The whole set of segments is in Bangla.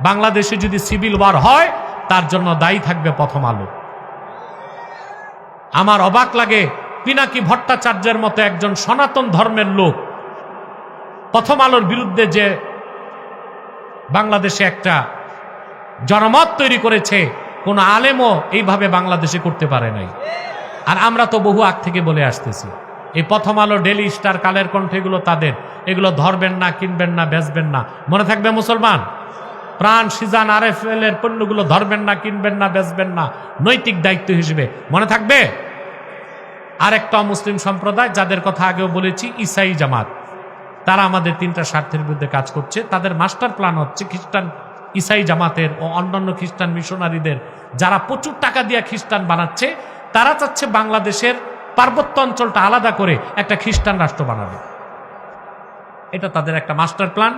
বাংলাদেশে যদি সিভিল ওয়ার হয় তার জন্য দায়ী থাকবে প্রথম আলো। আমার অবাক লাগে, পিনাকি ভট্টাচার্যের মতো একজন সনাতন ধর্মের লোক প্রথম আলোর বিরুদ্ধে যে বাংলাদেশে একটা জনমত তৈরি করেছে, কোন আলেমও এইভাবে বাংলাদেশে করতে পারে নাই। আর আমরা তো বহু আগ থেকে বলে আসতেছি, এই প্রথম আলো, ডেইলি স্টার, কালের কণ্ঠ, এগুলো তাদের, এগুলো ধরবেন না, কিনবেন না, বেচবেন না। মনে থাকবে মুসলমান, প্রাণ, সিজান, RFL এর পণ্যগুলো ধরবেন না, কিনবেন না, বেচবেন না, নৈতিক দায়িত্ব হিসেবে মনে থাকবে। আরেকটা মুসলিম সম্প্রদায় যাদের কথা আগেও বলেছি, ইসাই জামাত, তারা আমাদের তিনটা স্বার্থের বিরুদ্ধে কাজ করছে। তাদের মাস্টার প্ল্যান হচ্ছে খ্রিস্টান ইসাই জামাতের ও অন্যান্য খ্রিস্টান মিশনারিদের, যারা প্রচুর টাকা দিয়ে খ্রিস্টান বানাচ্ছে, তারা চাচ্ছে বাংলাদেশের পার্বত্য অঞ্চলটা আলাদা করে একটা খ্রিস্টান রাষ্ট্র বানাবে। এটা তাদের একটা মাস্টার প্ল্যান।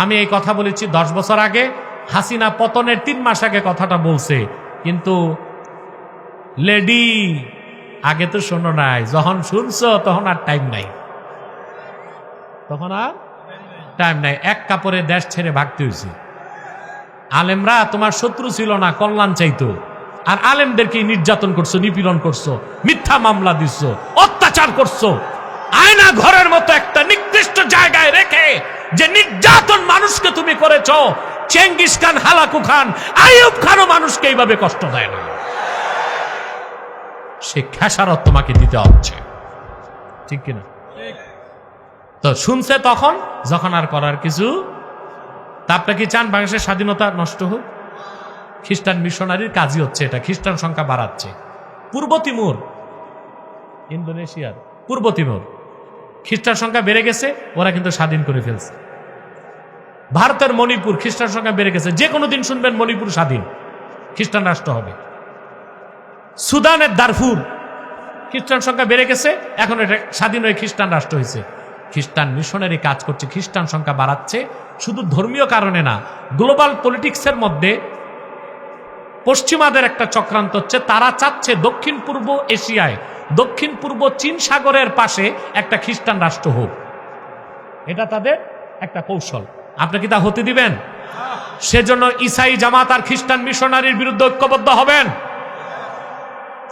আমি এই কথা বলেছি 10 বছর আগে, হাসিনা পতনের 3 মাস আগে কথাটা বলছে, কিন্তু লেডি আগে তো শোনো নাই, যখন শুনছো তখন আর টাইম নাই, তখন আর টাইম নাই। এক কাপড়ে দেশ ছেড়ে ভাগতে হয়েছে। আলেমরা তোমার শত্রু ছিল না, কল্যাণ চাইতো, আর আলেমদেরকে নির্যাতন করছো, নিপীড়ন করছো, মিথ্যা মামলা দিচ্ছ, অত্যাচার করছো, আয়না ঘরের মতো একটা নির্দিষ্ট জায়গায় রেখে যে নির্যাতন মানুষকে তুমি করেছো। Genghis Khan, Hulagu Khan, Ayub খানও মানুষকে এইভাবে কষ্ট দেয় না। সে খেসারত তোমাকে দিতে হচ্ছে, ঠিক কিনা? তো শুনছে তখন, যখন আর করার কিছু। তা আপনি কি চান বাংলাদেশের স্বাধীনতা নষ্ট হোক? খ্রিস্টান মিশনারির কাজই হচ্ছে এটা, খ্রিস্টান সংখ্যা বাড়াচ্ছে। পূর্ব তিমুর, ইন্দোনেশিয়ার পূর্ব তিমুর, খ্রিস্টান সংখ্যা বেড়ে গেছে, ওরা কিন্তু স্বাধীন করে ফেলছে। ভারতের মণিপুর, খ্রিস্টান সংখ্যা বেড়ে গেছে, যে কোনো দিন শুনবেন মণিপুর স্বাধীন, খ্রিস্টান রাষ্ট্র হবে। সুদানের দারফুর, খ্রিস্টান সংখ্যা বেড়ে গেছে, এখন এটা স্বাধীন হয়ে খ্রিস্টান রাষ্ট্র হয়েছে। খ্রিস্টান মিশনারি কাজ করছে, খ্রিস্টান সংখ্যা বাড়াচ্ছে। শুধু ধর্মীয় কারণে না, গ্লোবাল পলিটিক্সের মধ্যে পশ্চিমাদের একটা চক্রান্ত হচ্ছে। তারা চাচ্ছে দক্ষিণ পূর্ব এশিয়ায়, দক্ষিণ পূর্ব চীন সাগরের পাশে একটা খ্রিস্টান রাষ্ট্র হোক। এটা তাদের একটা কৌশল। আপনি কি তা হতে দিবেন? সেজন্য ইসাই জামাত আর খ্রিস্টান মিশনারির বিরুদ্ধে ঐক্যবদ্ধ হবেন।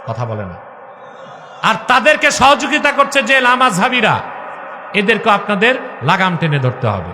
কথা বলে না। আর তাদেরকে সহযোগিতা করছে যে লামাযহাবীরা, এদেরকে আপনাদের লাগাম টেনে ধরতে হবে।